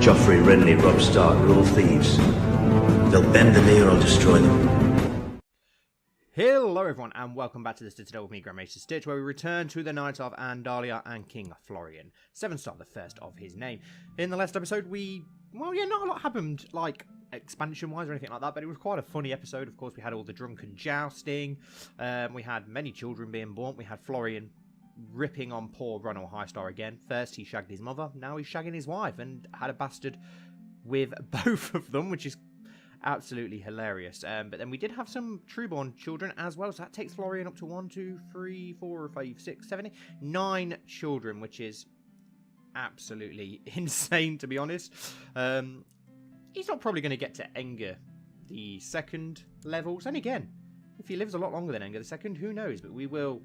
Joffrey, Renly, Robb Stark are all thieves. They'll bend the knee or I'll destroy them. Hello everyone and welcome back to the Citadel with me, Grand Maester Stitch, where we return to the Knights of Andalia and King Florian Sevenstar, the first of his name. In the last episode not a lot happened, like, expansion-wise or anything like that, but it was quite a funny episode. Of course, we had all the drunken jousting, we had many children being born, we had Florian ripping on poor Ronald Highstar again. First he shagged his mother, now he's shagging his wife, and had a bastard with both of them, which is absolutely hilarious. But then we did have some trueborn children as well, so that takes Florian up to 1, 2, 3, 4, 5, 6, 7, 8, 9 children, which is absolutely insane, to be honest. He's not probably going to get to Enger the second levels, and again, if he lives a lot longer than Enger the second, who knows, but we will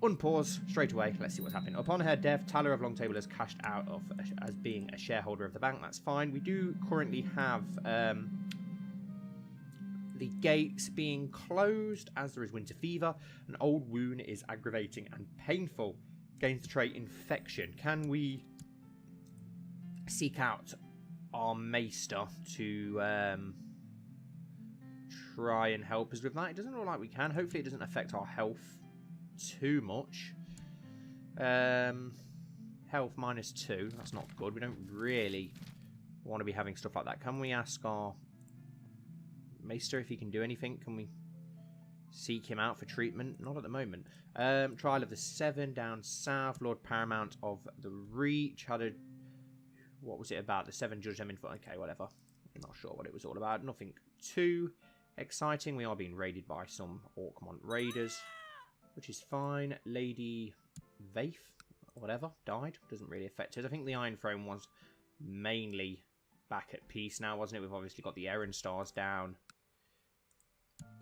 unpause straight away. Let's see what's happening. Upon her death, Taylor of Longtable has cashed out of as being a shareholder of the bank. That's fine. We do currently have the gates being closed as there is winter fever. An old wound is aggravating and painful. Gains the trait infection. Can we seek out our maester to try and help us with that? It doesn't look like we can. Hopefully it doesn't affect our health too much. Health -2. That's not good. We don't really want to be having stuff like that. Can we ask our maester if he can do anything? Can we seek him out for treatment? Not at the moment. Trial of the Seven down south. Lord Paramount of the Reach had a... What was it about? The Seven judged them in... Okay, whatever. I'm not sure what it was all about. Nothing too exciting. We are being raided by some Orkmont raiders, which is fine. Lady Vaith, whatever, died. Doesn't really affect us. I think the Iron Throne was mainly back at peace now, wasn't it? We've obviously got the Errand Stars down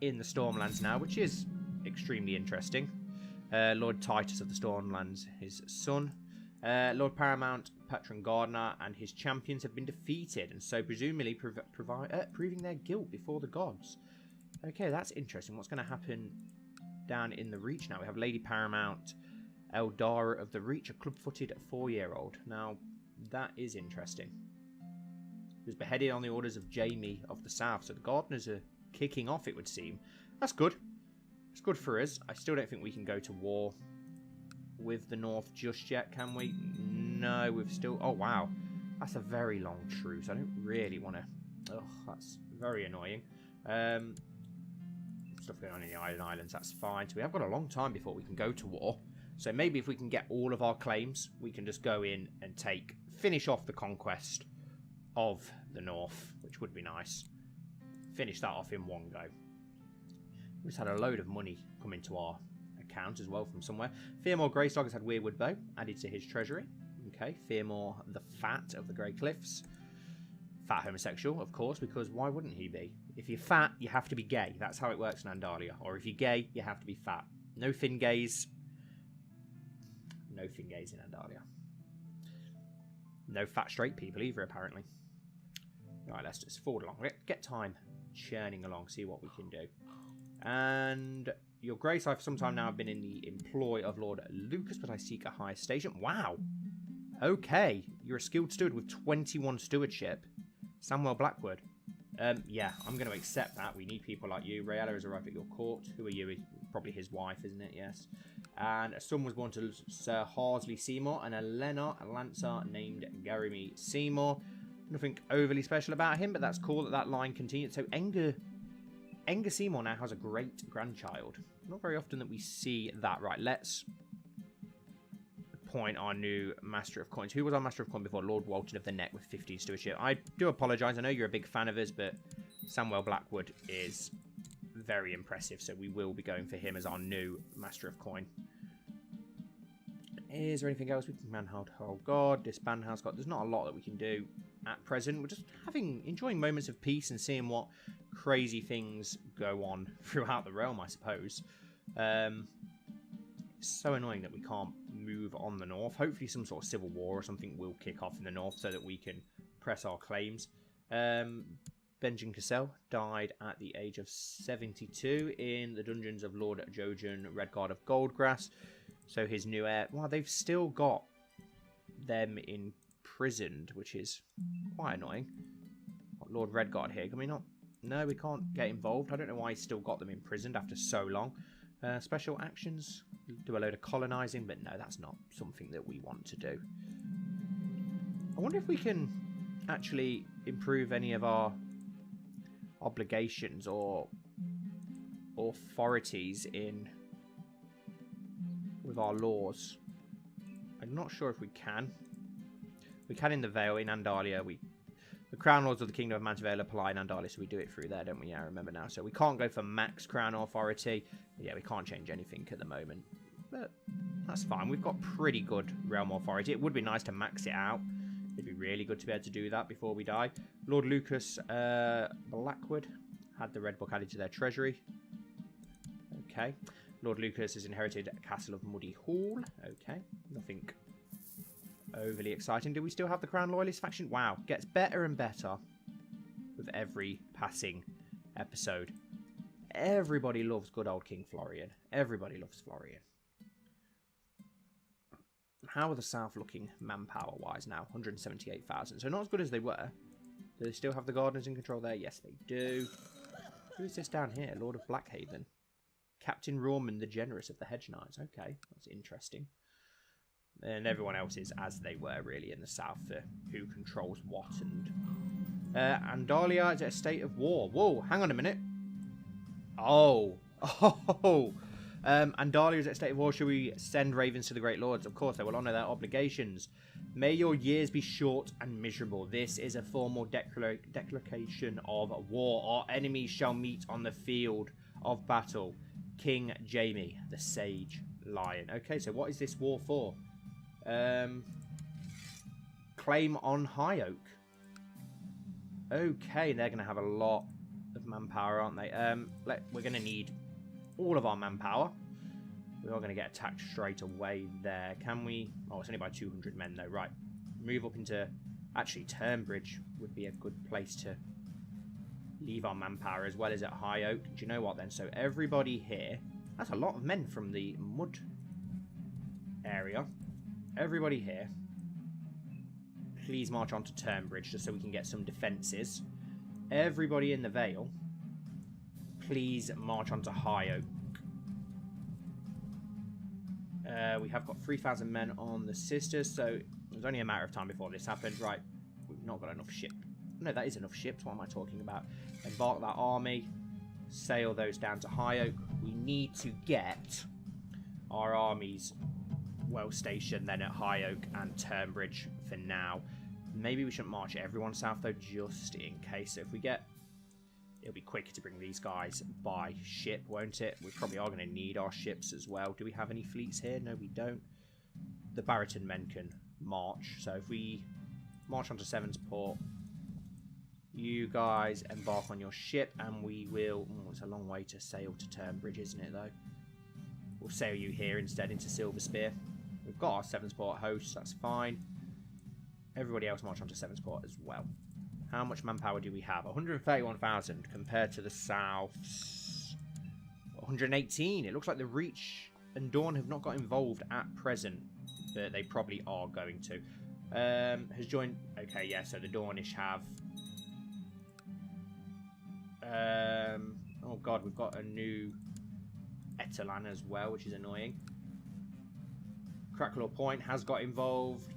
in the Stormlands now, which is extremely interesting. Lord Titus of the Stormlands, his son. Lord Paramount, Patron Gardener, and his champions have been defeated, and so presumably proving their guilt before the gods. Okay, that's interesting. What's going to happen down in the Reach now? We have Lady Paramount, Eldara of the Reach, a club-footed 4-year-old. Now, that is interesting. He was beheaded on the orders of Jaime of the South, so the Gardeners are kicking off, it would seem. That's good. It's good for us. I still don't think we can go to war with the North just yet, can we? No, we've still... Oh, wow. That's a very long truce. I don't really want to... Ugh, that's very annoying. Stuff going on in the Islands, that's fine. So we have got a long time before we can go to war. So maybe if we can get all of our claims, we can just go in and finish off the conquest of the North, which would be nice. Finish that off in one go. We just had a load of money come into our account as well from somewhere. Fearmore Greystog has had Weirwood Bow added to his treasury. Okay, Fearmore the Fat of the Grey Cliffs. Fat homosexual, of course, because why wouldn't he be? If you're fat, you have to be gay. That's how it works in Andalia. Or if you're gay, you have to be fat. No fin gays. No fin gays in Andalia. No fat straight people either, apparently. Right, let's just forward along. Get time churning along, see what we can do. And your grace, I've sometime now been in the employ of Lord Lucas, but I seek a higher station. Wow. Okay, you're a skilled steward with 21 stewardship. Samuel Blackwood. Yeah, I'm going to accept that. We need people like you. Rayella has arrived at your court. Who are you? Probably his wife, isn't it? Yes. And a son was born to Sir Harsley Seymour and a Lancer named Garemy Seymour. Nothing overly special about him, but that's cool that line continued. So Enger Seymour now has a great-grandchild. Not very often that we see that. Right, let's appoint our new Master of Coins. Who was our Master of Coin before? Lord Walton of the Neck with 15 stewardship. I do apologise. I know you're a big fan of his, but Samuel Blackwood is very impressive, so we will be going for him as our new Master of Coin. Is there anything else we can manhold? Oh god, disband House God. There's not a lot that we can do at present. We're just enjoying moments of peace and seeing what crazy things go on throughout the realm, I suppose. It's so annoying that we can't move on the north. Hopefully some sort of civil war or something will kick off in the north so that we can press our claims. Benjamin Cassell died at the age of 72 in the dungeons of Lord Jojen Redguard of Goldgrass. So his new heir... Well, they've still got them in imprisoned, which is quite annoying. Got Lord Redguard here. Can we not? No, we can't get involved. I don't know why he's still got them imprisoned after so long. Special actions. Do a load of colonising, but no, that's not something that we want to do. I wonder if we can actually improve any of our obligations or authorities in with our laws. I'm not sure if we can. We can in the Vale, in Andalia. The Crown Lords of the Kingdom of Mantivale apply in Andalia, so we do it through there, don't we? Yeah, I remember now. So we can't go for max Crown Authority. Yeah, we can't change anything at the moment. But that's fine. We've got pretty good Realm Authority. It would be nice to max it out. It'd be really good to be able to do that before we die. Lord Lucas Blackwood had the Red Book added to their treasury. Okay. Lord Lucas has inherited Castle of Muddy Hall. Okay. Nothing overly exciting. Do we still have the Crown Loyalist faction? Wow. Gets better and better with every passing episode. Everybody loves good old King Florian. Everybody loves Florian. How are the South looking manpower-wise now? 178,000. So not as good as they were. Do they still have the gardeners in control there? Yes, they do. Who is this down here? Lord of Blackhaven. Captain Rawman the Generous of the Hedge Knights. Okay, that's interesting. And everyone else is as they were, really, in the south for who controls what. And Andalia is at a state of war. Whoa, hang on a minute. Oh. Andalia is at a state of war. Should we send ravens to the Great Lords? Of course, they will honour their obligations. May your years be short and miserable. This is a formal declaration of war. Our enemies shall meet on the field of battle. King Jaime, the Sage Lion. Okay, so what is this war for? Claim on High Oak. Okay, they're going to have a lot of manpower, aren't they? We're going to need all of our manpower. We are going to get attacked straight away there. Can we? Oh, it's only by 200 men, though. Right. Move up into... Actually, Turnbridge would be a good place to leave our manpower, as well as at High Oak. Do you know what, then? So everybody here... That's a lot of men from the mud area. Everybody here. Please march on to Turnbridge, just so we can get some defences. Everybody in the Vale, please march on to High Oak. We have got 3,000 men on the Sisters, so it was only a matter of time before this happened. Right, we've not got enough ships. No, that is enough ships. What am I talking about? Embark that army. Sail those down to High Oak. We need to get our armies well stationed then at High Oak and Turnbridge for now. Maybe we shouldn't march everyone south, though, just in case. So if we get... It'll be quicker to bring these guys by ship, won't it? We probably are going to need our ships as well. Do we have any fleets here? No, we don't. The Barrington men can march. So if we march onto Sevensport, you guys embark on your ship, and we will... Oh, it's a long way to sail to Turnbridge, isn't it, though? We'll sail you here instead into Silverspear. We've got our Sevensport hosts, that's fine. Everybody else march onto Sevensport as well. How much manpower do we have? 131,000 compared to the South's 118. It looks like the Reach and Dawn have not got involved at present, but they probably are going to. Has joined... Okay, yeah, so the Dornish have... Oh god, we've got a new Etelan as well, which is annoying. Cracklaw Point has got involved.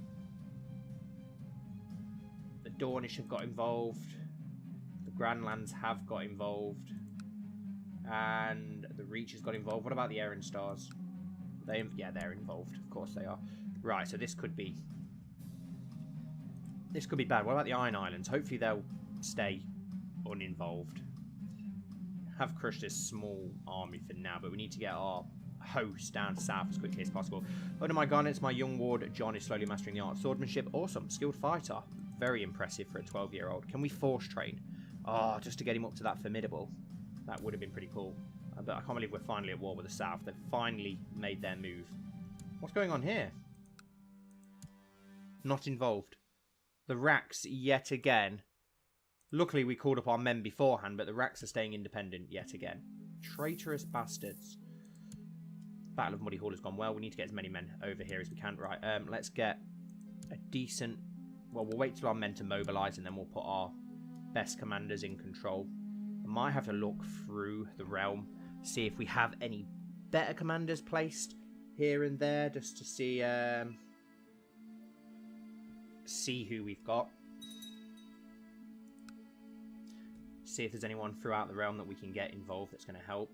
The Dornish have got involved. The Grandlands have got involved. And the Reach has got involved. What about the Errand Stars? Yeah, they're involved. Of course they are. Right, so this could be... This could be bad. What about the Iron Islands? Hopefully they'll stay uninvolved. Have crushed this small army for now, but we need to get our host down south as quickly as possible. Under my garnets, my young ward John is slowly mastering the art of swordsmanship. Awesome. Skilled fighter. Very impressive for a 12-year-old. Can we force train? Oh, just to get him up to that formidable. That would have been pretty cool. But I can't believe we're finally at war with the south. They've finally made their move. What's going on here? Not involved. The Racks yet again. Luckily, we called up our men beforehand, but the Racks are staying independent yet again. Traitorous bastards. Battle of Muddy Hall has gone well. We need to get as many men over here as we can. Right, let's get a decent Well, we'll wait till our men to mobilise and then we'll put our best commanders in control. I might have to look through the realm, see if we have any better commanders placed here and there, just to see who we've got. See if there's anyone throughout the realm that we can get involved that's going to help.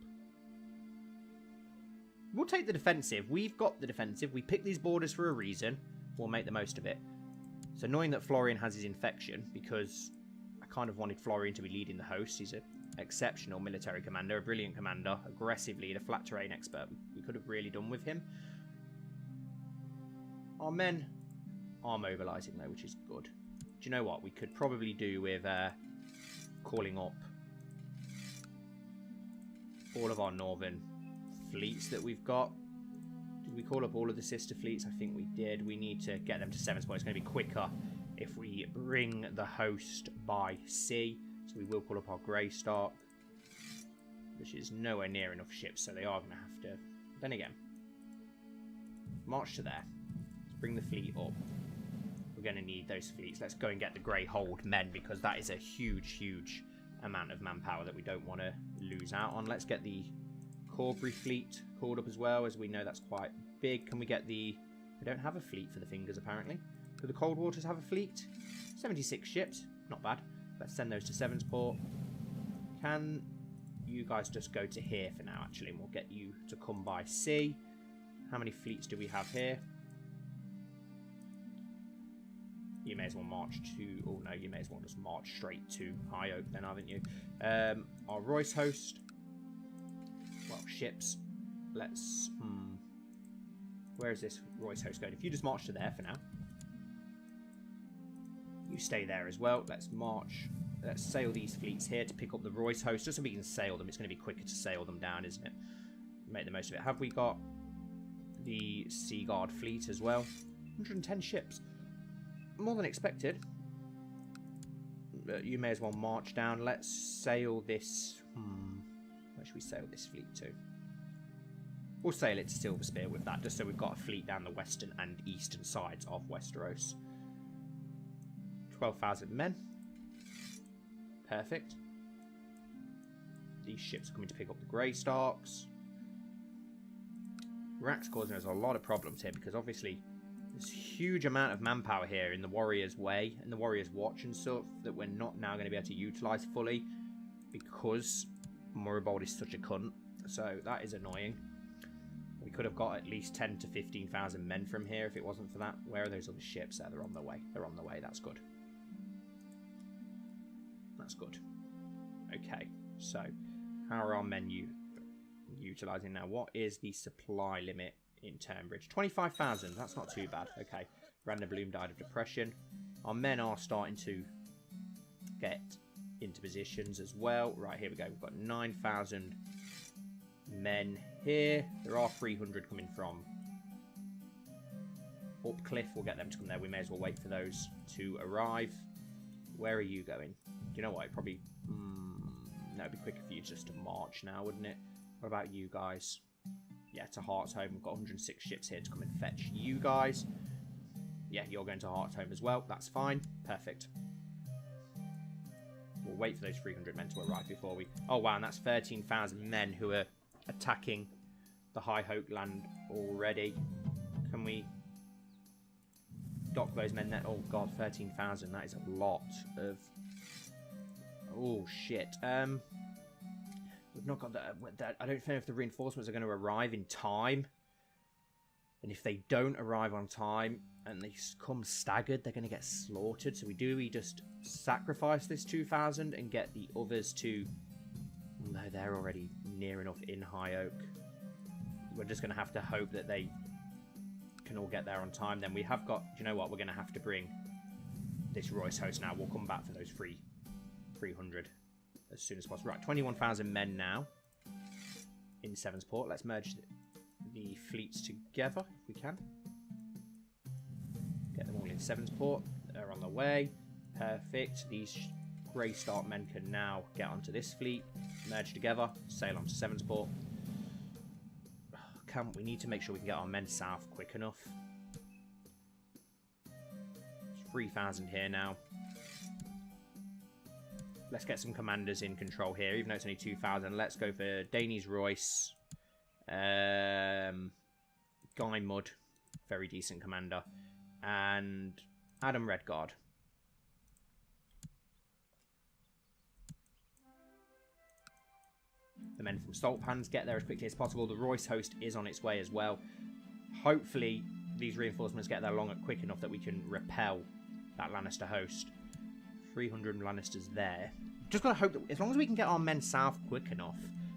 We'll take the defensive. We've got the defensive. We picked these borders for a reason. We'll make the most of it. It's annoying that Florian has his infection, because I kind of wanted Florian to be leading the host. He's an exceptional military commander, a brilliant commander, aggressive leader, flat terrain expert. We could have really done with him. Our men are mobilising though, which is good. Do you know what? We could probably do with calling up all of our northern fleets that we've got. Did we call up all of the sister fleets? I think we did. We need to get them to Sevenstar. It's going to be quicker if we bring the host by sea. So we will call up our Greystark, which is nowhere near enough ships, so they are going to have to... Then again, march to there. Let's bring the fleet up. We're going to need those fleets. Let's go and get the Greyhold men, because that is a huge, huge amount of manpower that we don't want to lose out on. Let's get the Corbury fleet called up as well, as we know that's quite big. Can we get the... We don't have a fleet for the Fingers, apparently. Do the Cold Waters have a fleet? 76 ships. Not bad. Let's send those to Sevensport. Can you guys just go to here for now, actually, and we'll get you to come by sea. How many fleets do we have here? You may as well march to... Oh, no, you may as well just march straight to High Oak then, haven't you? Our Royce host... Well, ships. Let's... Where is this Royce host going? If you just march to there for now. You stay there as well. Let's march. Let's sail these fleets here to pick up the Royce host, just so we can sail them. It's going to be quicker to sail them down, isn't it? Make the most of it. Have we got the Sea Guard fleet as well? 110 ships. More than expected. But you may as well march down. Let's sail this... Where should we sail this fleet to? We'll sail it to Silver Spear with that, just so we've got a fleet down the western and eastern sides of Westeros. 12,000 men. Perfect. These ships are coming to pick up the Greystarks. Rack's causing us a lot of problems here, because obviously there's a huge amount of manpower here in the Warrior's Way and the Warrior's Watch and stuff that we're not now going to be able to utilise fully, because Morribold is such a cunt. So that is annoying. We could have got at least 10 to 15,000 men from here if it wasn't for that. Where are those other ships? There, they're on the way. They're on the way. That's good. That's good. Okay, so how are our men utilising now? What is the supply limit in Turnbridge? 25,000. That's not too bad. Okay, Random Bloom died of depression. Our men are starting to get into positions as well. Right, here we go. We've got 9,000 men here. There are 300 coming from Upcliff. We'll get them to come there. We may as well wait for those to arrive. Where are you going? Do you know what? It probably... no, it'd be quicker for you just to march now, wouldn't it? What about you guys? Yeah, to Hearthome. We've got 106 ships here to come and fetch you guys. Yeah, you're going to Hearthome as well. That's fine. Perfect. We'll wait for those 300 men to arrive before we... Oh, wow, and that's 13,000 men who are attacking the High Hope land already. Can we dock those men there? Oh, God, 13,000. That is a lot of... Oh, shit. We've not got that. I don't know if the reinforcements are going to arrive in time. And if they don't arrive on time and they come staggered, they're going to get slaughtered. So we just sacrifice this 2,000 and get the others to... No, they're already near enough in High Oak. We're just going to have to hope that they can all get there on time. Then we have got... Do you know what? We're going to have to bring this Royce host now. We'll come back for those 300 as soon as possible. Right, 21,000 men now in Sevensport. Let's merge the fleets together if we can. Get them all in Sevensport. They're on the way. Perfect. These Greystark men can now get onto this fleet, merge together, sail on to Sevensport. We need to make sure we can get our men south quick enough. 3,000 here now. Let's get some commanders in control here, even though it's only 2,000. Let's go for Daenerys Royce. Guy Mudd, very decent commander. And Adam Redguard. The men from Saltpans get there as quickly as possible. The Royce host is on its way as well. Hopefully, these reinforcements get there quick enough that we can repel that Lannister host. 300 Lannisters there. Just got to hope that as long as we can get our men south quick enough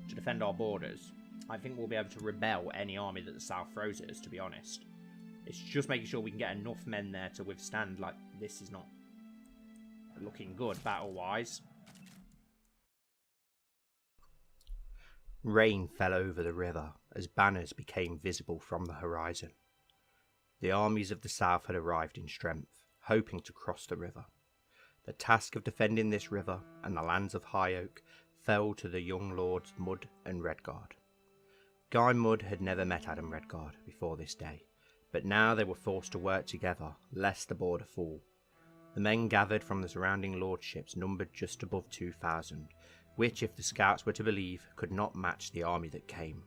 to defend our borders, I think we'll be able to rebel any army that the south throws at us, to be honest. It's just making sure we can get enough men there to withstand. Like, this is not looking good battle-wise. Rain fell over the river as banners became visible from the horizon. The armies of the south had arrived in strength, hoping to cross the river. The task of defending this river and the lands of High Oak fell to the young lords Mudd and Redguard. Guy Mudd had never met Adam Redguard before this day, but now they were forced to work together lest the border fall. The men gathered from the surrounding lordships numbered just above 2,000, which, if the scouts were to believe, could not match the army that came.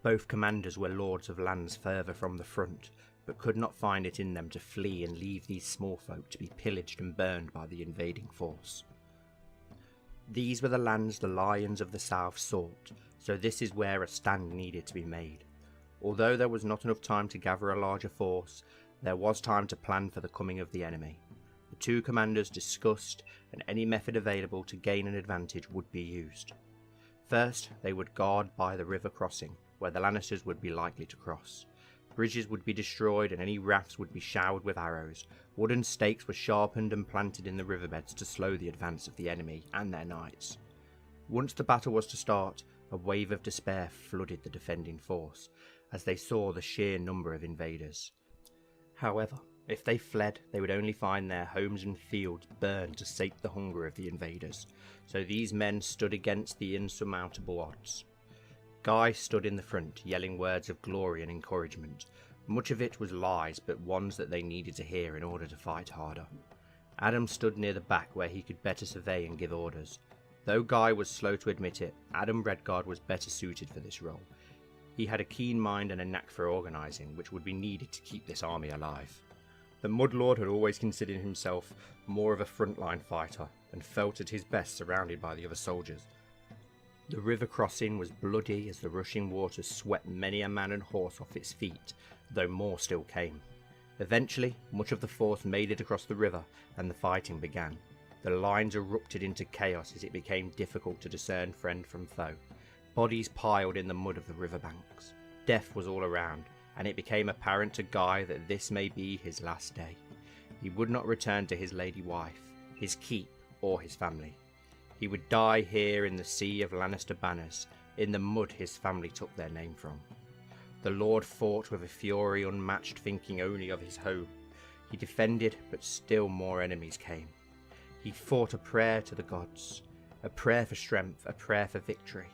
Both commanders were lords of lands further from the front, but could not find it in them to flee and leave these small folk to be pillaged and burned by the invading force. These were the lands the Lions of the South sought, so this is where a stand needed to be made. Although there was not enough time to gather a larger force, there was time to plan for the coming of the enemy. The two commanders discussed, and any method available to gain an advantage would be used. First, they would guard by the river crossing, where the Lannisters would be likely to cross. Bridges would be destroyed and any rafts would be showered with arrows. Wooden stakes were sharpened and planted in the riverbeds to slow the advance of the enemy and their knights. Once the battle was to start, a wave of despair flooded the defending force, as they saw the sheer number of invaders. However, if they fled, they would only find their homes and fields burned to sate the hunger of the invaders, so these men stood against the insurmountable odds. Guy stood in the front, yelling words of glory and encouragement. Much of it was lies, but ones that they needed to hear in order to fight harder. Adam stood near the back where he could better survey and give orders. Though Guy was slow to admit it, Adam Redguard was better suited for this role. He had a keen mind and a knack for organising, which would be needed to keep this army alive. The Mudlord had always considered himself more of a frontline fighter, and felt at his best surrounded by the other soldiers. The river crossing was bloody as the rushing waters swept many a man and horse off its feet, though more still came. Eventually, much of the force made it across the river, and the fighting began. The lines erupted into chaos as it became difficult to discern friend from foe. Bodies piled in the mud of the riverbanks. Death was all around, and it became apparent to Guy that this may be his last day. He would not return to his lady wife, his keep, or his family. He would die here in the sea of Lannister banners, in the mud his family took their name from. The Lord fought with a fury unmatched, thinking only of his home. He defended, but still more enemies came. He fought a prayer to the gods, a prayer for strength, a prayer for victory.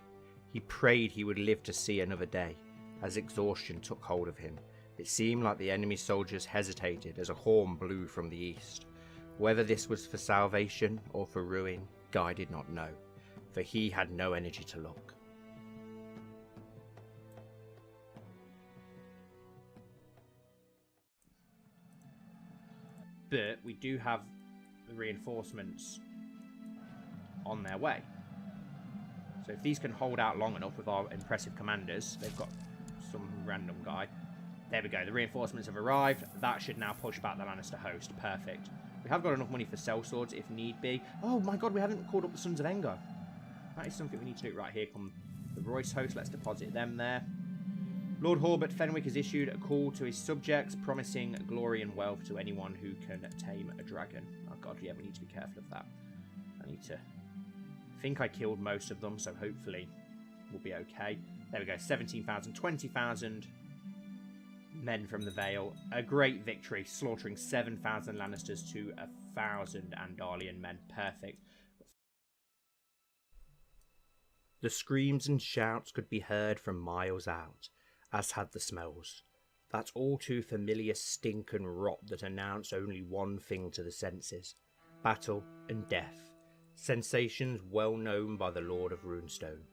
He prayed he would live to see another day. As exhaustion took hold of him, it seemed like the enemy soldiers hesitated as a horn blew from the east. Whether this was for salvation or for ruin, Guy did not know, for he had no energy to look. But we do have the reinforcements on their way. So if these can hold out long enough with our impressive commanders, they've got some random guy. There we go, the reinforcements have arrived. That should now push back the Lannister host. Perfect. We have got enough money for sellswords if need be. Oh my god, we haven't called up the Sons of Aengar. That is something we need to do. Right, here come the Royce host. Let's deposit them there. Lord Horbert Fenwick has issued a call to his subjects, promising glory and wealth to anyone who can tame a dragon. Oh god, yeah, we need to be careful of that. I need to... I think I killed most of them, so hopefully we'll be okay. There we go, 17,000, 20,000 men from the Vale. A great victory, slaughtering 7,000 Lannisters to 1,000 Andalian men. Perfect. The screams and shouts could be heard from miles out, as had the smells. that all too familiar stink and rot that announce only one thing to the senses: battle and death. Sensations well known by the Lord of Runestone.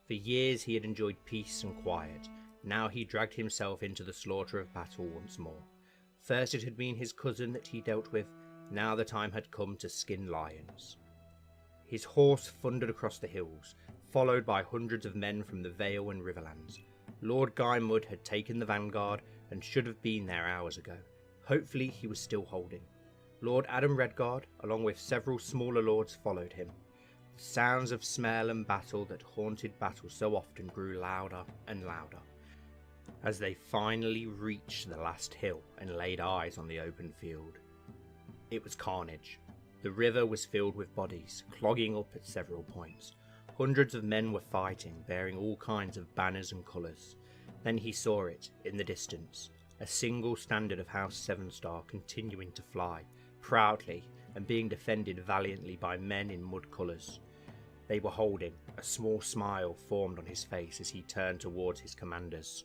For years he had enjoyed peace and quiet. Now he dragged himself into the slaughter of battle once more. First it had been his cousin that he dealt with, now the time had come to skin lions. His horse thundered across the hills, followed by hundreds of men from the Vale and Riverlands. Lord Guy Mudd had taken the vanguard and should have been there hours ago. Hopefully he was still holding. Lord Adam Redguard, along with several smaller lords, followed him. The sounds of smell and battle that haunted battle so often grew louder and louder, as they finally reached the last hill and laid eyes on the open field. It was carnage. The river was filled with bodies, clogging up at several points. Hundreds of men were fighting, bearing all kinds of banners and colours. Then he saw it, in the distance, a single standard of House Sevenstar continuing to fly, proudly, and being defended valiantly by men in mud colours. They were holding. A small smile formed on his face as he turned towards his commanders.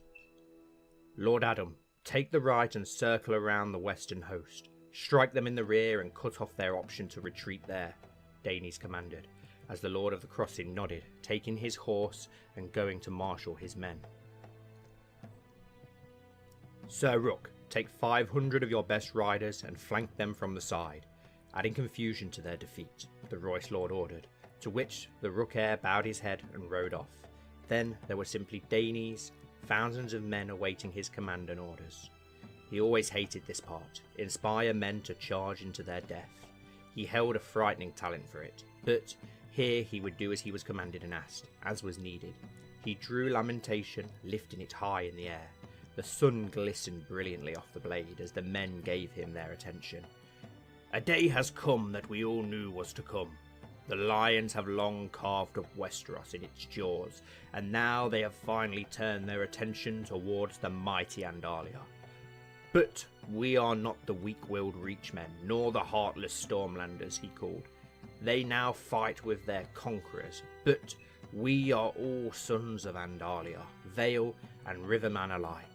"Lord Adam, take the right and circle around the western host. Strike them in the rear and cut off their option to retreat there," Danes commanded, as the Lord of the Crossing nodded, taking his horse and going to marshal his men. "Sir Rook, take 500 of your best riders and flank them from the side, adding confusion to their defeat," the Royce Lord ordered, to which the Rook heir bowed his head and rode off. Then there were simply Danes, thousands of men awaiting his command and orders. He always hated this part: inspire men to charge into their death. He held a frightening talent for it, but here he would do as he was commanded and asked, as was needed. He drew lamentation, lifting it high in the air. The sun glistened brilliantly off the blade as the men gave him their attention. "A day has come that we all knew was to come. The lions have long carved up Westeros in its jaws, and now they have finally turned their attention towards the mighty Andalia. But we are not the weak-willed Reachmen, nor the heartless Stormlanders," he called. "They now fight with their conquerors, but we are all sons of Andalia, Vale and Riverman alike.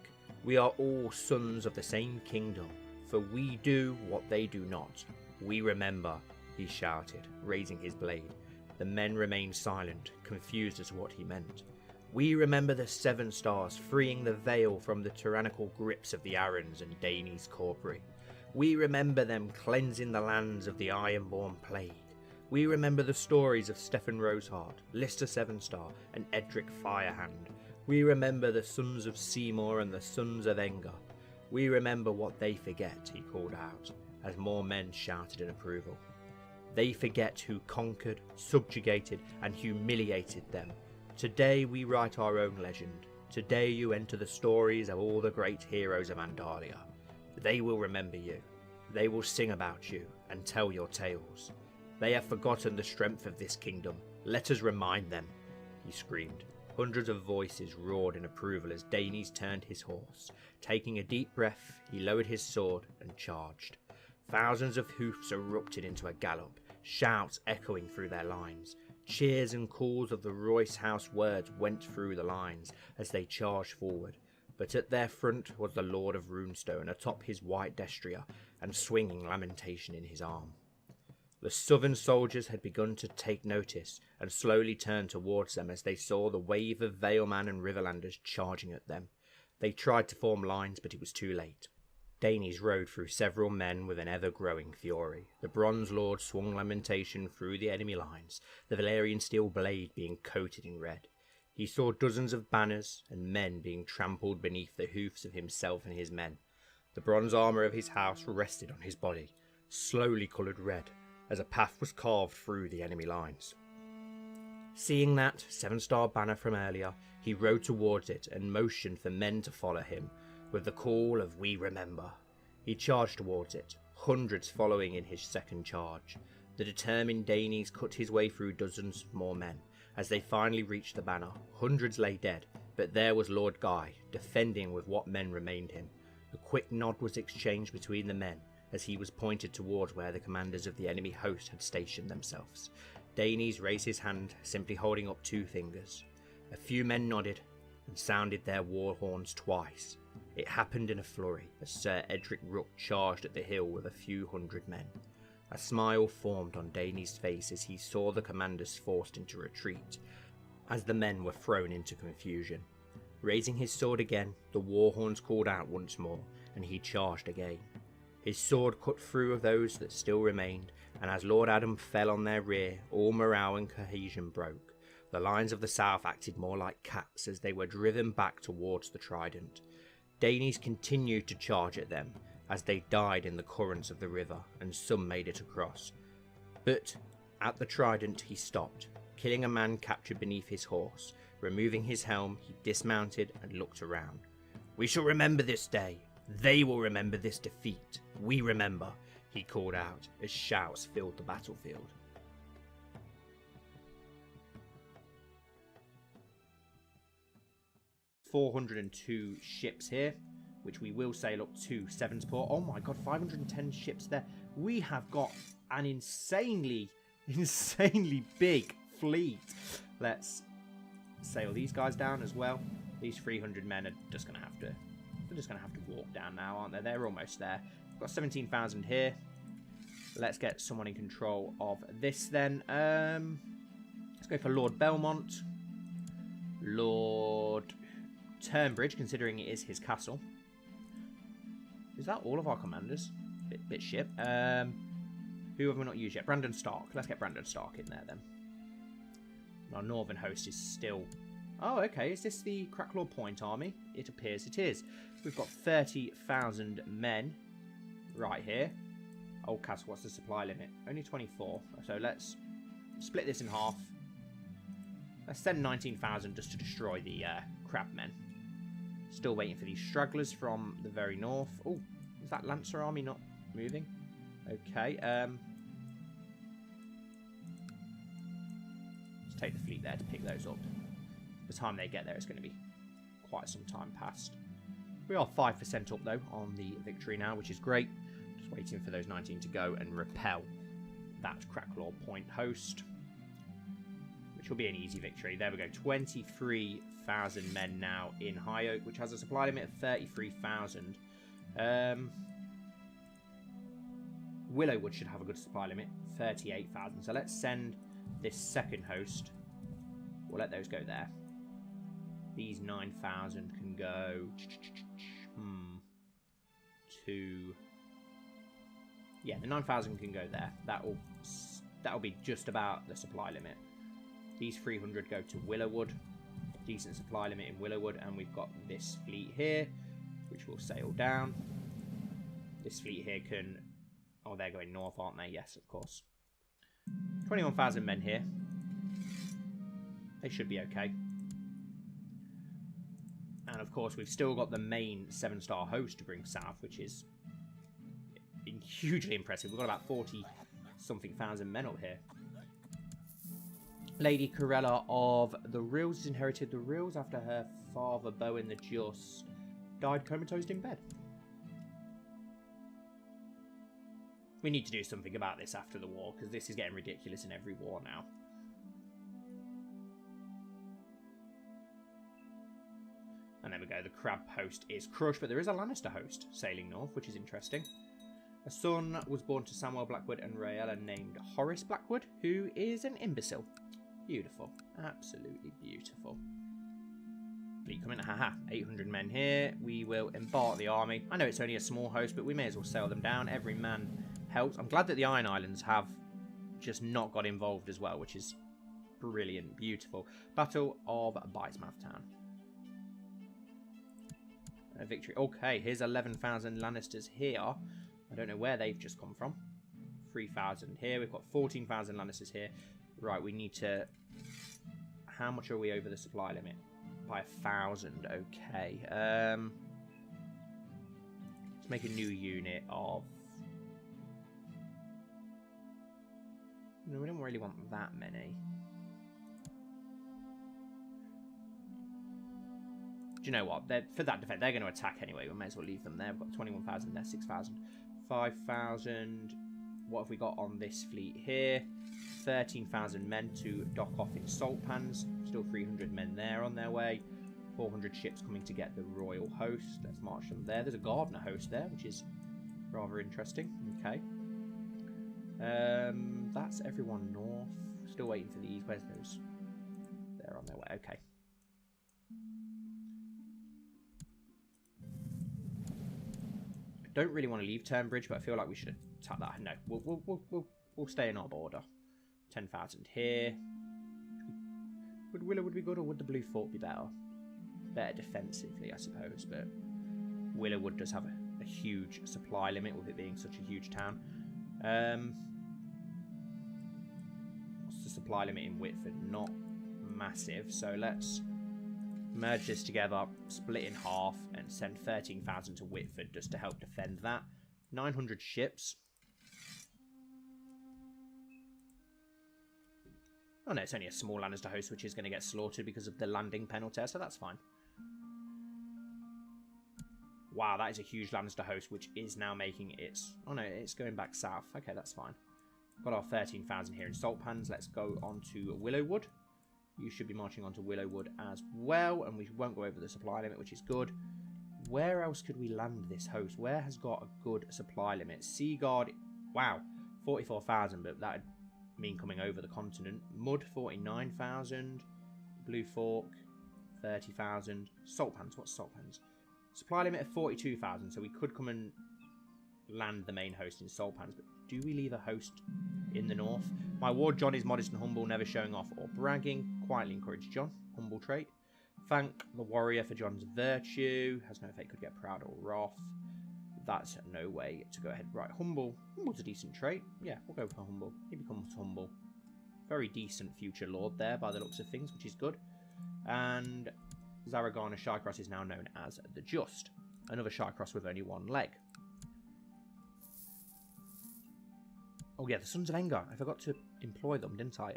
We are all sons of the same kingdom, for we do what they do not. We remember," he shouted, raising his blade. The men remained silent, confused as to what he meant. "We remember the Sevenstars freeing the Vale from the tyrannical grips of the Arryns and Danes Corpory. We remember them cleansing the lands of the Ironborn Plague. We remember the stories of Stefan Roseheart, Lister Sevenstar, and Edric Firehand. We remember the sons of Seymour and the sons of Aengar. We remember what they forget," he called out, as more men shouted in approval. "They forget who conquered, subjugated, and humiliated them. Today we write our own legend. Today you enter the stories of all the great heroes of Andalia. They will remember you. They will sing about you and tell your tales. They have forgotten the strength of this kingdom. Let us remind them," he screamed. Hundreds of voices roared in approval as Danes turned his horse. Taking a deep breath, he lowered his sword and charged. Thousands of hoofs erupted into a gallop, shouts echoing through their lines. Cheers and calls of the Royce House words went through the lines as they charged forward, but at their front was the Lord of Runestone atop his white destrier and swinging lamentation in his arm. The southern soldiers had begun to take notice and slowly turned towards them as they saw the wave of Valeman and Riverlanders charging at them. They tried to form lines, but it was too late. Danes rode through several men with an ever-growing fury. The Bronze Lord swung lamentation through the enemy lines, the Valyrian steel blade being coated in red. He saw dozens of banners and men being trampled beneath the hoofs of himself and his men. The bronze armour of his house rested on his body, slowly coloured red, as a path was carved through the enemy lines. Seeing that Sevenstar banner from earlier, he rode towards it and motioned for men to follow him, with the call of "We remember." He charged towards it, hundreds following in his second charge. The determined Danes cut his way through dozens of more men. As they finally reached the banner, hundreds lay dead, but there was Lord Guy, defending with what men remained him. A quick nod was exchanged between the men, as he was pointed towards where the commanders of the enemy host had stationed themselves. Danes raised his hand, simply holding up 2 fingers. A few men nodded and sounded their war horns twice. It happened in a flurry as Sir Edric Rook charged at the hill with a few hundred men. A smile formed on Dany's face as he saw the commanders forced into retreat, as the men were thrown into confusion. Raising his sword again, the war horns called out once more, and he charged again. His sword cut through of those that still remained, and as Lord Adam fell on their rear, all morale and cohesion broke. The lions of the south acted more like cats as they were driven back towards the trident. Danes continued to charge at them as they died in the currents of the river, and some made it across. But at the trident he stopped, killing a man captured beneath his horse. Removing his helm, he dismounted and looked around. "We shall remember this day. They will remember this defeat. We remember," he called out as shouts filled the battlefield. "402 ships here, which we will sail up to Sevenstar. Oh my god, 510 ships there. We have got an insanely big fleet. Let's sail these guys down as well. These 300 men are just going to have to... They're just going to have to walk down now, aren't they? They're almost there. We've got 17,000 here. Let's get someone in control of this then. Let's go for Lord Belmont. Lord Turnbridge, considering it is his castle. Is that all of our commanders? Bit shit. Who have we not used yet? Brandon Stark. Let's get Brandon Stark in there then. Our northern host is still... Oh, okay. Is this the Cracklaw Point army? It appears it is. We've got 30,000 men right here. Old Castle, what's the supply limit? Only 24. So let's split this in half. Let's send 19,000 just to destroy the crabmen. Still waiting for these stragglers from the very north. Oh, is that Lancer army not moving? Okay. Let's take the fleet there to pick those up. By the time they get there, it's going to be quite some time past. We are 5% up, though, on the victory now, which is great. Just waiting for those 19 to go and repel that Cracklaw Point host, which will be an easy victory. There we go. 23,000 men now in High Oak, which has a supply limit of 33,000. Willowwood should have a good supply limit, 38,000. So let's send this second host. We'll let those go there. These 9,000 can go to... Yeah, the 9,000 can go there. That'll be just about the supply limit. These 300 go to Willowwood. Decent supply limit in Willowwood. And we've got this fleet here, which will sail down. This fleet here can... Oh, they're going north, aren't they? Yes, of course. 21,000 men here. They should be okay. And of course, we've still got the main 7-star host to bring south, which is hugely impressive. We've got about 40-something thousand men up here. Lady Corella of the Rills has inherited the Rills after her father, Bowen the Just, died comatose in bed. We need to do something about this after the war, because this is getting ridiculous in every war now. And there we go, the crab host is crushed, but there is a Lannister host sailing north, which is interesting. A son was born to Samuel Blackwood and Raella named Horace Blackwood, who is an imbecile. Beautiful. Absolutely beautiful. Fleet coming, haha, 800 men here. We will embark the army. I know it's only a small host, but we may as well sail them down. Every man helps. I'm glad that the Iron Islands have just not got involved as well, which is brilliant. Beautiful. Battle of Bitesmouth Town. A victory. Okay, here's 11,000 Lannisters here. I don't know where they've just come from. 3,000 here. We've got 14,000 Lannisters here. Right, we need to... How much are we over the supply limit? By 1,000. Okay. Let's make a new unit of... No, we don't really want that many. Do you know what? For that defense, they're going to attack anyway. We may as well leave them there. We've got 21,000 there, 6,000, 5,000. What have we got on this fleet here? 13,000 men to dock off in salt pans. Still 300 men there on their way. 400 ships coming to get the royal host. Let's march them there. There's a gardener host there, which is rather interesting. Okay. That's everyone north. Still waiting for these. Where's those? They're on their way. Okay. I don't really want to leave Turnbridge, but I feel like we should attack that. No, we'll stay in our border. 10,000 here. Would Willowood be good, or would the Blue Fort be better? Better defensively, I suppose, but Willowood does have a huge supply limit with it being such a huge town. What's the supply limit in Whitford? Not massive, so let's merge this together, split in half, and send 13,000 to Whitford just to help defend that. 900 ships. Oh no, it's only a small Lannister host which is going to get slaughtered because of the landing penalty, so that's fine. Wow, that is a huge Lannister host which is now making its... Oh no, it's going back south. Okay, that's fine. Got our 13,000 here in Salt Pans. Let's go on to Willowwood. You should be marching on to Willowwood as well, and we won't go over the supply limit, which is good. Where else could we land this host? Where has got a good supply limit? Seaguard, wow, 44,000, but that would mean coming over the continent. Mud, 49,000. Blue Fork, 30,000. Salt Pans, what's Salt Pans? Supply limit of 42,000, so we could come and land the main host in Salt Pans, but do we leave a host in the north? My ward John is modest and humble, never showing off or bragging. Quietly encourage John, humble trait. Thank the warrior for John's virtue. Has no fate, could get proud or wrath. That's no way to go ahead. Right, humble. Humble's a decent trait. Yeah, we'll go for humble. He becomes humble. Very decent future lord there by the looks of things, which is good. And Zaragana Shycross is now known as the Just. Another Shycross with only one leg. Oh yeah, the Sons of Engar. I forgot to employ them, didn't I?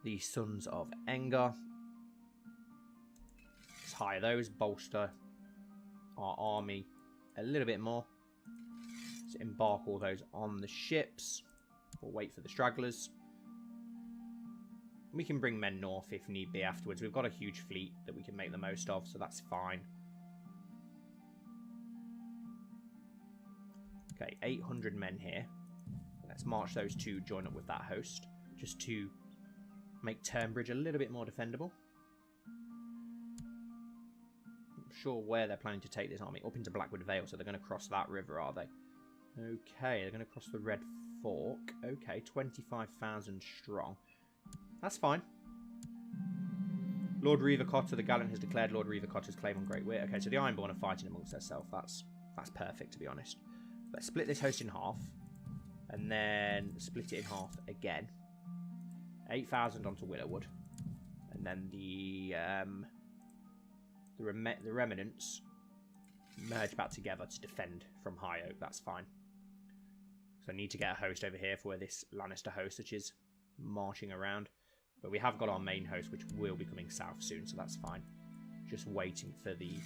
The Sons of Engar. Let's hire those. Bolster our army a little bit more. Let's embark all those on the ships. We'll wait for the stragglers. We can bring men north if need be afterwards. We've got a huge fleet that we can make the most of, so that's fine. Okay, 800 men here. Let's march those two, join up with that host, just to make Turnbridge a little bit more defendable. Not sure where they're planning to take this army. Up into Blackwood Vale, so they're going to cross that river, are they? Okay, they're going to cross the Red Fork. Okay, 25,000 strong. That's fine. Lord Reaver Cotter, the Gallant, has declared Lord Reaver Cotter's claim on Great Wit. Okay, so the Ironborn are fighting amongst themselves. That's perfect, to be honest. Let's split this host in half. And then split it in half again. 8,000 onto Willowwood. And then the remnants merge back together to defend from High Oak. That's fine. So I need to get a host over here for this Lannister host, which is marching around. But we have got our main host, which will be coming south soon, so that's fine. Just waiting for the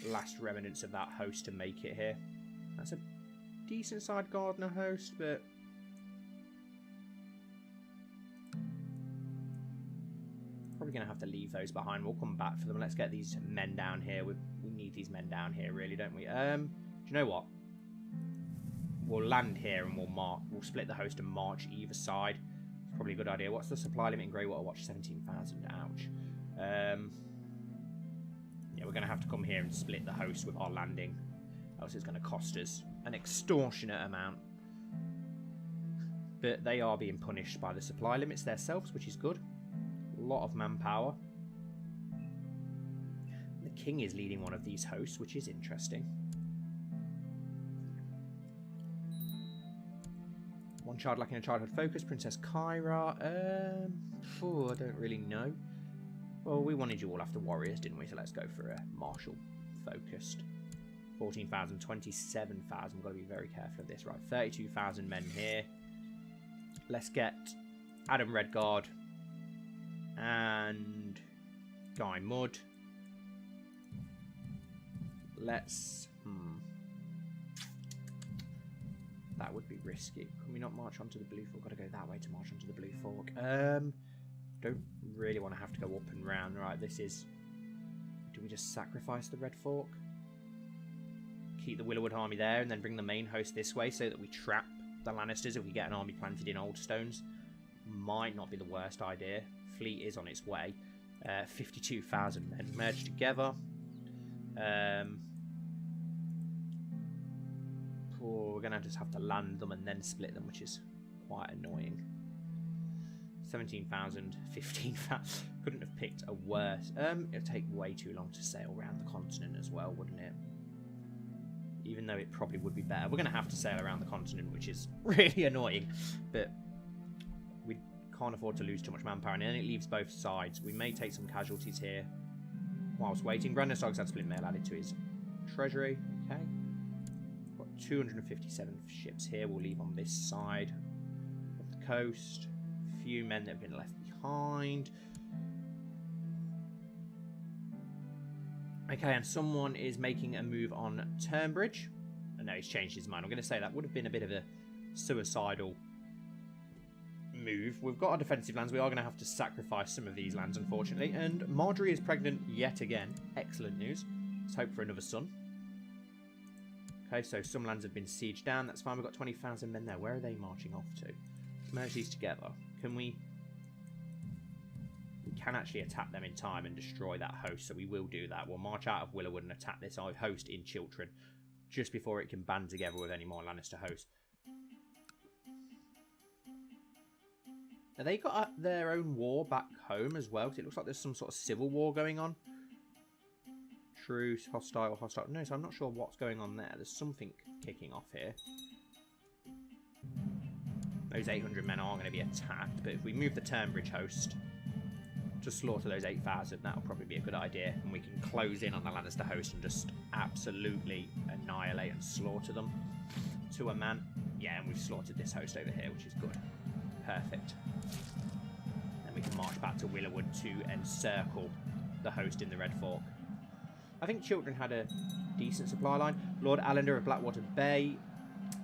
last remnants of that host to make it here. That's a decent side gardener host, but probably going to have to leave those behind. We'll come back for them. Let's get these men down here. We need these men down here, really, don't we? Do you know what? We'll land here and we'll split the host and march either side. It's probably a good idea. What's the supply limit in Greywater Watch? 17,000. Ouch. Yeah, we're going to have to come here and split the host with our landing. Else it's going to cost us an extortionate amount. But they are being punished by the supply limits themselves, which is good. A lot of manpower. The king is leading one of these hosts, which is interesting. One child lacking a childhood focus. Princess Kyra. I don't really know. Well, we wanted you all after warriors, didn't we? So let's go for a martial focused. 14,000, 27,000. We've got to be very careful of this. Right, 32,000 men here. Let's get Adam Redguard and Guy Mudd. Let's... That would be risky. Can we not march onto the Blue Fork? Got to go that way to march onto the Blue Fork. Don't really want to have to go up and round. Right, this is... Do we just sacrifice the Red Fork? Keep the Willowwood army there and then bring the main host this way so that we trap the Lannisters if we get an army planted in Old Stones. Might not be the worst idea. Fleet is on its way. 52,000 men merged together. We're going to just have to land them and then split them, which is quite annoying. 17,000, 15,000. Couldn't have picked a worse. It'll take way too long to sail around the continent as well, wouldn't it? Even though it probably would be better. We're going to have to sail around the continent, which is really annoying. But we can't afford to lose too much manpower. And then it leaves both sides. We may take some casualties here whilst waiting. Grand Maester had split mail added to his treasury. Okay. Got 257 ships here. We'll leave on this side of the coast. Few men that have been left behind. Okay, and someone is making a move on Turnbridge. No, he's changed his mind. I'm going to say that would have been a bit of a suicidal move. We've got our defensive lands. We are going to have to sacrifice some of these lands, unfortunately. And Marjorie is pregnant yet again. Excellent news. Let's hope for another son. Okay, so some lands have been sieged down. That's fine. We've got 20,000 men there. Where are they marching off to? Merge these together. Can we... We can actually attack them in time and destroy that host, so we will do that. We'll march out of Willowwood and attack this host in Chiltern just before it can band together with any more Lannister hosts. Have they got their own war back home as well? Because it looks like there's some sort of civil war going on. Truce, hostile, hostile. No, so I'm not sure what's going on there. There's something kicking off here. Those 800 men are going to be attacked, but if we move the Turnbridge host to slaughter those 8,000, that'll probably be a good idea. And we can close in on the Lannister host and just absolutely annihilate and slaughter them to a man. Yeah, and we've slaughtered this host over here, which is good. Perfect. Then we can march back to Willowwood to encircle the host in the Red Fork. I think Chiltern had a decent supply line. Lord Allender of Blackwater Bay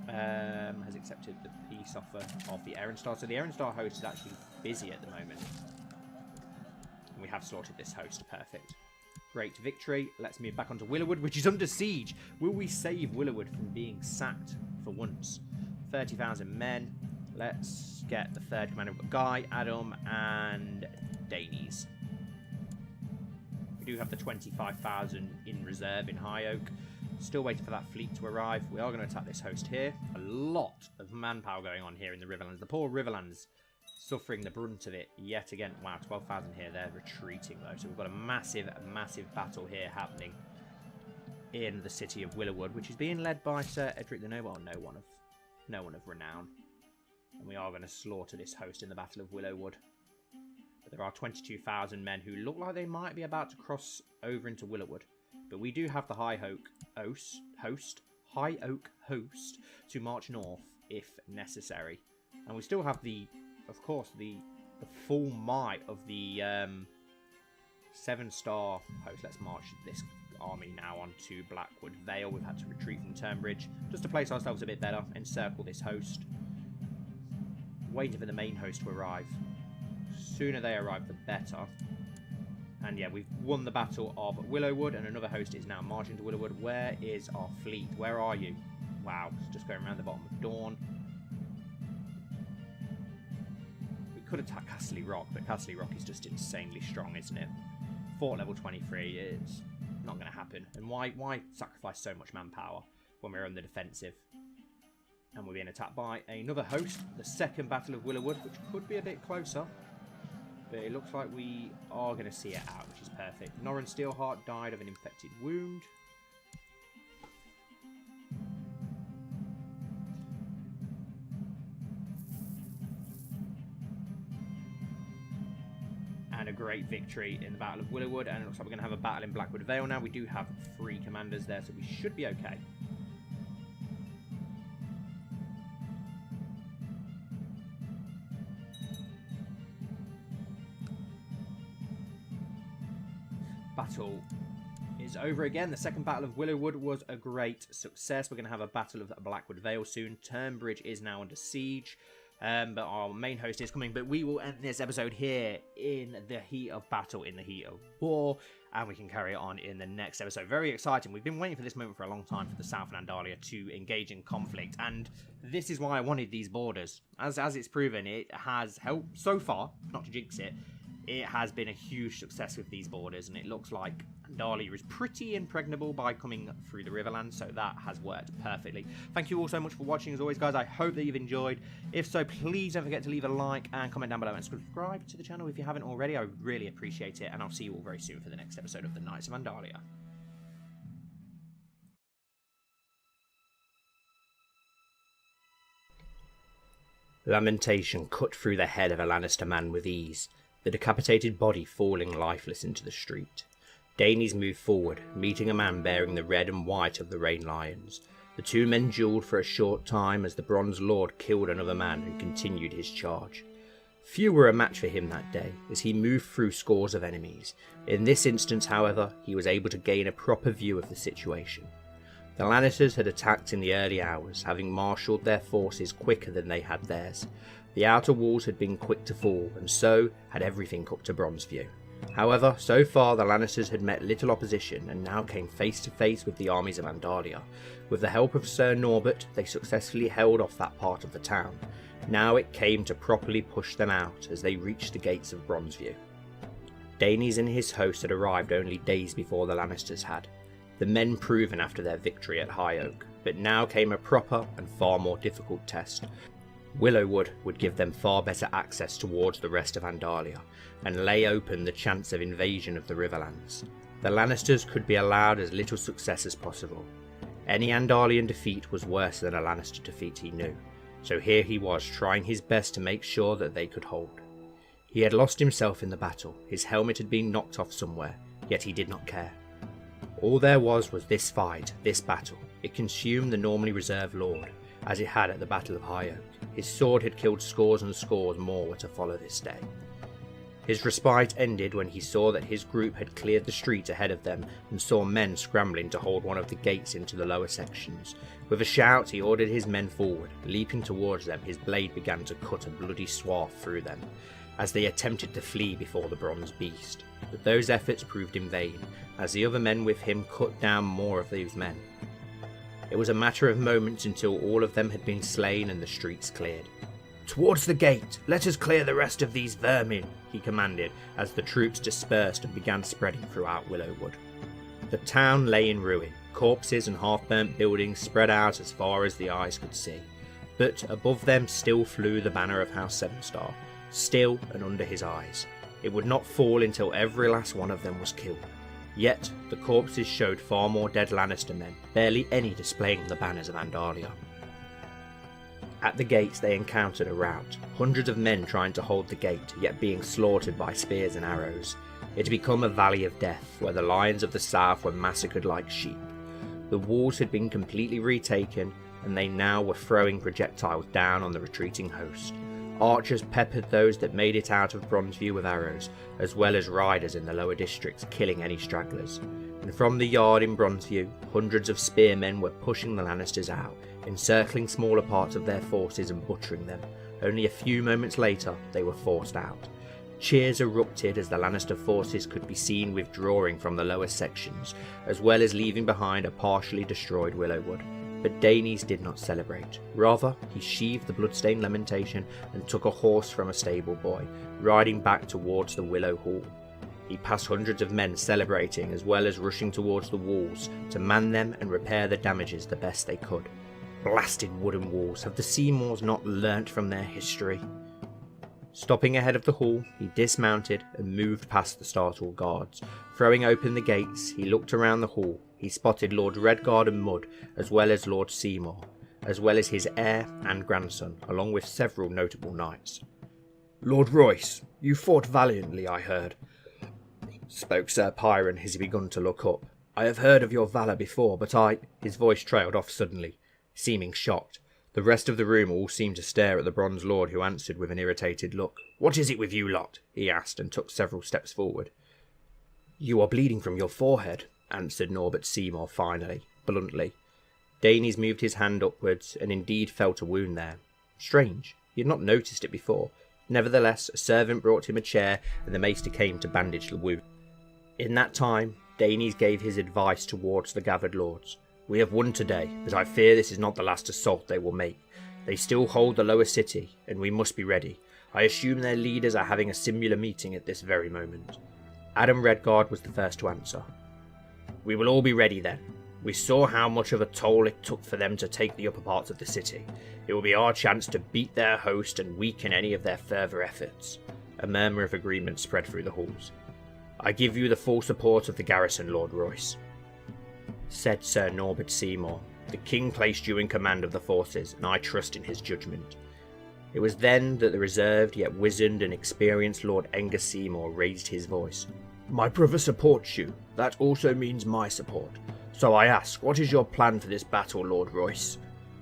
has accepted the peace offer of the Erenstar. So the Erenstar host is actually busy at the moment. And we have slaughtered this host. Perfect. Great victory. Let's move back onto Willowwood, which is under siege. Will we save Willowwood from being sacked for once? 30,000 men. Let's get the third commander. We've got Guy, Adam, and Danes. We do have the 25,000 in reserve in High Oak. Still waiting for that fleet to arrive. We are going to attack this host here. A lot of manpower going on here in the Riverlands. The poor Riverlands suffering the brunt of it yet again. Wow, 12,000 here. They're retreating though. So we've got a massive, massive battle here happening in the city of Willowwood, which is being led by Sir Edric the Noble. No one of renown. And we are going to slaughter this host in the Battle of Willowwood. But there are 22,000 men who look like they might be about to cross over into Willowwood. But we do have the High Oak host to march north if necessary. And we still have the, of course, the full might of the Sevenstar host. Let's march this army now onto Blackwood Vale. We've had to retreat from Turnbridge just to place ourselves a bit better, encircle this host. Waiting for the main host to arrive. Sooner they arrive, the better. And yeah, we've won the Battle of Willowwood, and another host is now marching to Willowwood. Where is our fleet? Where are you? Wow, it's just going around the bottom of Dawn. We could attack Castle Rock, but Castle Rock is just insanely strong, isn't it? Fort level 23, it's not going to happen. And why sacrifice so much manpower when we're on the defensive? And we're being attacked by another host, the second Battle of Willowwood, which could be a bit closer. But it looks like we are going to see it out, which is perfect. Norrin Steelheart died of an infected wound. And a great victory in the Battle of Willowwood. And it looks like we're going to have a battle in Blackwood Vale now. We do have 3 commanders there, so we should be okay. Battle is over again. The second Battle of Willowwood was a great success. We're going to have a Battle of Blackwood Vale soon. Turnbridge is now under siege. but our main host is coming. But we will end this episode here in the heat of battle, in the heat of war, and we can carry it on in the next episode. Very exciting. We've been waiting for this moment for a long time for the South of Andalia to engage in conflict, and this is why I wanted these borders. As it's proven, it has helped so far, not to jinx it. It has been a huge success with these borders, and it looks like Andalia is pretty impregnable by coming through the Riverland, so that has worked perfectly. Thank you all so much for watching, as always, guys. I hope that you've enjoyed. If so, please don't forget to leave a like and comment down below and subscribe to the channel if you haven't already. I would really appreciate it, and I'll see you all very soon for the next episode of the Knights of Andalia. Lamentation cut through the head of a Lannister man with ease, the decapitated body falling lifeless into the street. Danes moved forward, meeting a man bearing the red and white of the Rain Lions. The two men duelled for a short time as the Bronze Lord killed another man and continued his charge. Few were a match for him that day, as he moved through scores of enemies. In this instance, however, he was able to gain a proper view of the situation. The Lannisters had attacked in the early hours, having marshalled their forces quicker than they had theirs. The outer walls had been quick to fall, and so had everything up to Bronzeview. However, so far the Lannisters had met little opposition, and now came face to face with the armies of Andalia. With the help of Sir Norbert, they successfully held off that part of the town. Now it came to properly push them out as they reached the gates of Bronzeview. Danes and his host had arrived only days before the Lannisters had, the men proven after their victory at High Oak, but now came a proper and far more difficult test. Willowwood would give them far better access towards the rest of Andalia, and lay open the chance of invasion of the Riverlands. The Lannisters could be allowed as little success as possible. Any Andalian defeat was worse than a Lannister defeat, he knew, so here he was trying his best to make sure that they could hold. He had lost himself in the battle, his helmet had been knocked off somewhere, yet he did not care. All there was this fight, this battle. It consumed the normally reserved lord, as it had at the Battle of High Oak. His sword had killed scores and scores more were to follow this day. His respite ended when he saw that his group had cleared the street ahead of them and saw men scrambling to hold one of the gates into the lower sections. With a shout he ordered his men forward. Leaping towards them, his blade began to cut a bloody swath through them, as they attempted to flee before the bronze beast. But those efforts proved in vain, as the other men with him cut down more of those men. It was a matter of moments until all of them had been slain and the streets cleared. "Towards the gate! Let us clear the rest of these vermin!" he commanded, as the troops dispersed and began spreading throughout Willowwood. The town lay in ruin, corpses and half-burnt buildings spread out as far as the eyes could see. But above them still flew the banner of House Sevenstar, still and under his eyes. It would not fall until every last one of them was killed. Yet the corpses showed far more dead Lannister men, barely any displaying the banners of Andalia. At the gates they encountered a rout, hundreds of men trying to hold the gate, yet being slaughtered by spears and arrows. It had become a valley of death, where the lions of the south were massacred like sheep. The walls had been completely retaken, and they now were throwing projectiles down on the retreating host. Archers peppered those that made it out of Bronzeview with arrows, as well as riders in the lower districts, killing any stragglers. And from the yard in Bronzeview, hundreds of spearmen were pushing the Lannisters out, encircling smaller parts of their forces and butchering them. Only a few moments later, they were forced out. Cheers erupted as the Lannister forces could be seen withdrawing from the lower sections, as well as leaving behind a partially destroyed Willowwood. But Danes did not celebrate. Rather, he sheathed the bloodstained lamentation and took a horse from a stable boy, riding back towards the Willow Hall. He passed hundreds of men celebrating, as well as rushing towards the walls to man them and repair the damages the best they could. Blasted wooden walls, have the Seymours not learnt from their history? Stopping ahead of the hall, he dismounted and moved past the startled guards. Throwing open the gates, he looked around the hall. He spotted Lord Redguard and Mud, as well as Lord Seymour, as well as his heir and grandson, along with several notable knights. "Lord Royce, you fought valiantly, I heard," spoke Sir Pyron as he began to look up. "I have heard of your valour before, but His voice trailed off suddenly, seeming shocked. The rest of the room all seemed to stare at the Bronze Lord, who answered with an irritated look. "What is it with you lot?" he asked, and took several steps forward. "You are bleeding from your forehead," answered Norbert Seymour finally, bluntly. Danes moved his hand upwards, and indeed felt a wound there. Strange. He had not noticed it before. Nevertheless, a servant brought him a chair, and the maester came to bandage the wound. In that time, Danes gave his advice towards the gathered lords. We have won today, but I fear this is not the last assault they will make. They still hold the lower city, and we must be ready. I assume their leaders are having a similar meeting at this very moment. Adam Redguard was the first to answer. We will all be ready then. We saw how much of a toll it took for them to take the upper parts of the city. It will be our chance to beat their host and weaken any of their further efforts. A murmur of agreement spread through the halls. I give you the full support of the garrison, Lord Royce, said Sir Norbert Seymour. The king placed you in command of the forces, and I trust in his judgment. It was then that the reserved yet wizened and experienced Lord Edgar Seymour raised his voice. My brother supports you. That also means my support. So I ask, what is your plan for this battle, Lord Royce?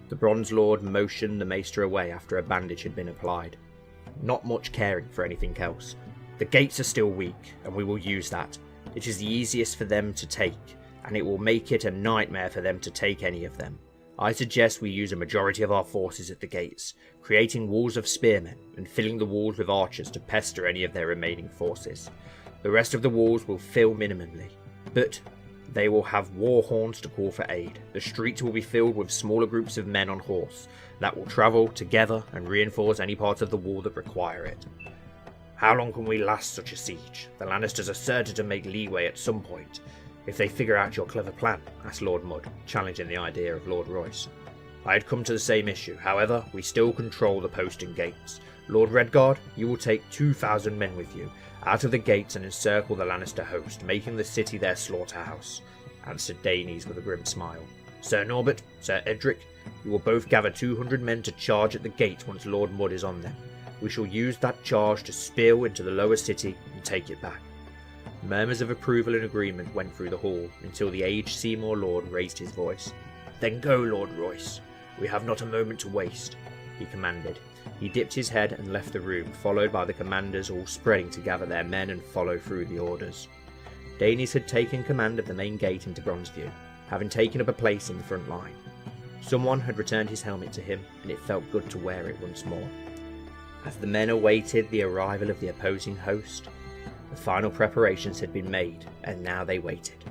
The Bronze Lord motioned the maester away after a bandage had been applied, not much caring for anything else. The gates are still weak, and we will use that. It is the easiest for them to take, and it will make it a nightmare for them to take any of them. I suggest we use a majority of our forces at the gates, creating walls of spearmen, and filling the walls with archers to pester any of their remaining forces. The rest of the walls will fill minimally, but they will have war horns to call for aid. The streets will be filled with smaller groups of men on horse that will travel together and reinforce any parts of the wall that require it. How long can we last such a siege? The Lannisters are certain to make leeway at some point. If they figure out your clever plan, asked Lord Mudd, challenging the idea of Lord Royce. I had come to the same issue. However, we still control the postern gates. Lord Redguard, you will take 2,000 men with you, out of the gates and encircle the Lannister host, making the city their slaughterhouse, answered Danes with a grim smile. Sir Norbert, Sir Edric, you will both gather 200 men to charge at the gate once Lord Mudd is on them. We shall use that charge to spill into the lower city and take it back. Murmurs of approval and agreement went through the hall until the aged Seymour Lord raised his voice. Then go, Lord Royce. We have not a moment to waste, he commanded. He dipped his head and left the room, followed by the commanders all spreading to gather their men and follow through the orders. Danes had taken command of the main gate into Bronzeview, having taken up a place in the front line. Someone had returned his helmet to him, and it felt good to wear it once more. As the men awaited the arrival of the opposing host, the final preparations had been made, and now they waited.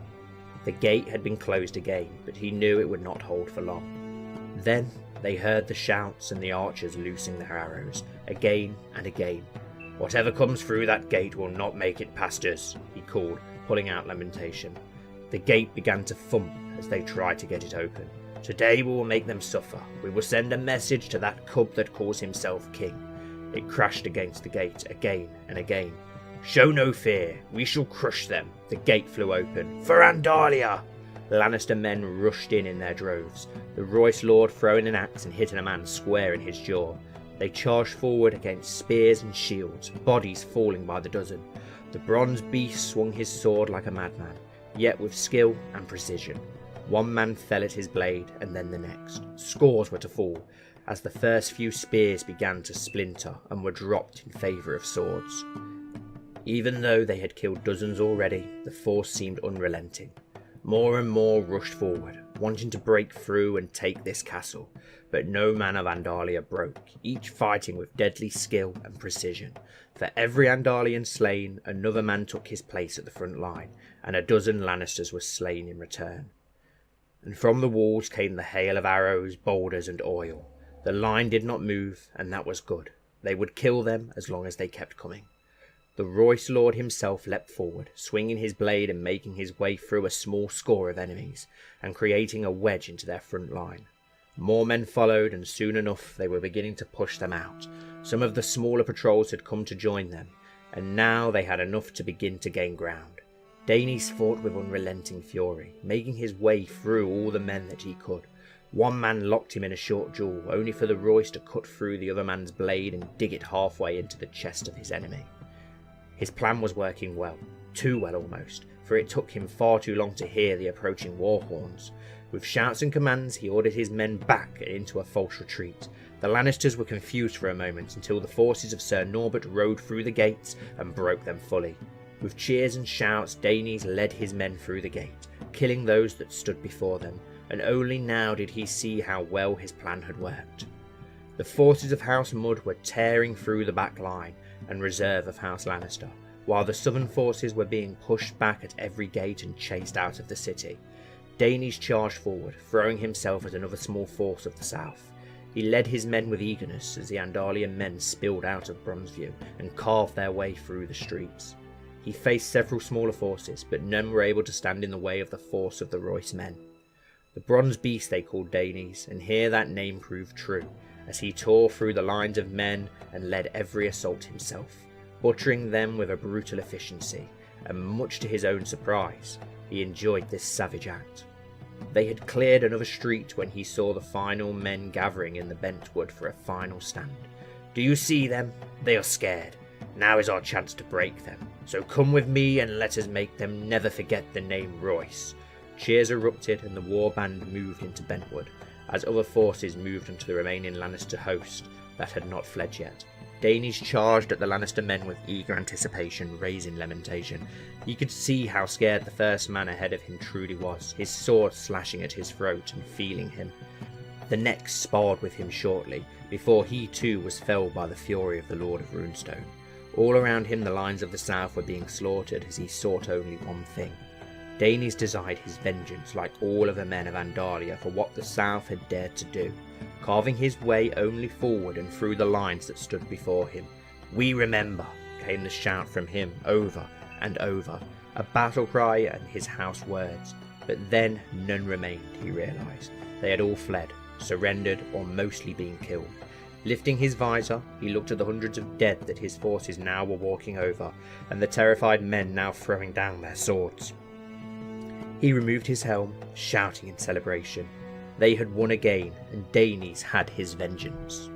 The gate had been closed again, but he knew it would not hold for long. Then they heard the shouts and the archers loosing their arrows, again and again. Whatever comes through that gate will not make it past us, he called, pulling out lamentation. The gate began to thump as they tried to get it open. Today we will make them suffer. We will send a message to that cub that calls himself king. It crashed against the gate again and again. Show no fear, we shall crush them. The gate flew open. For Andalia! Lannister men rushed in their droves, the Royce Lord throwing an axe and hitting a man square in his jaw. They charged forward against spears and shields, bodies falling by the dozen. The bronze beast swung his sword like a madman, yet with skill and precision. One man fell at his blade, and then the next. Scores were to fall, as the first few spears began to splinter and were dropped in favour of swords. Even though they had killed dozens already, the force seemed unrelenting. More and more rushed forward, wanting to break through and take this castle, but no man of Andalia broke, each fighting with deadly skill and precision. For every Andalian slain, another man took his place at the front line, and a dozen Lannisters were slain in return. And from the walls came the hail of arrows, boulders and oil. The line did not move, and that was good. They would kill them as long as they kept coming. The Royce Lord himself leapt forward, swinging his blade and making his way through a small score of enemies, and creating a wedge into their front line. More men followed, and soon enough they were beginning to push them out. Some of the smaller patrols had come to join them, and now they had enough to begin to gain ground. Danes fought with unrelenting fury, making his way through all the men that he could. One man locked him in a short duel, only for the Royce to cut through the other man's blade and dig it halfway into the chest of his enemy. His plan was working well, too well almost, for it took him far too long to hear the approaching war horns. With shouts and commands, he ordered his men back and into a false retreat. The Lannisters were confused for a moment until the forces of Sir Norbert rode through the gates and broke them fully. With cheers and shouts, Danes led his men through the gate, killing those that stood before them, and only now did he see how well his plan had worked. The forces of House Mud were tearing through the back line and reserve of House Lannister, while the southern forces were being pushed back at every gate and chased out of the city. Daenys charged forward, throwing himself at another small force of the south. He led his men with eagerness as the Andalian men spilled out of Bronzeview and carved their way through the streets. He faced several smaller forces, but none were able to stand in the way of the force of the Royce men. The Bronze Beast they called Daenys, and here that name proved true, as he tore through the lines of men and led every assault himself, butchering them with a brutal efficiency, and much to his own surprise, he enjoyed this savage act. They had cleared another street when he saw the final men gathering in the Bentwood for a final stand. "Do you see them? They are scared. Now is our chance to break them. So come with me and let us make them never forget the name Royce." Cheers erupted and the war band moved into Bentwood, as other forces moved into the remaining Lannister host that had not fled yet. Daenys charged at the Lannister men with eager anticipation, raising lamentation. He could see how scared the first man ahead of him truly was, his sword slashing at his throat and feeling him. The next sparred with him shortly, before he too was felled by the fury of the Lord of Runestone. All around him the lines of the south were being slaughtered as he sought only one thing. Daenys desired his vengeance like all of the men of Andalia for what the south had dared to do, carving his way only forward and through the lines that stood before him. "We remember," came the shout from him over and over, a battle cry and his house words. But then none remained, he realised. They had all fled, surrendered, or mostly been killed. Lifting his visor, he looked at the hundreds of dead that his forces now were walking over, and the terrified men now throwing down their swords. He removed his helm, shouting in celebration. They had won again, and Daenys had his vengeance.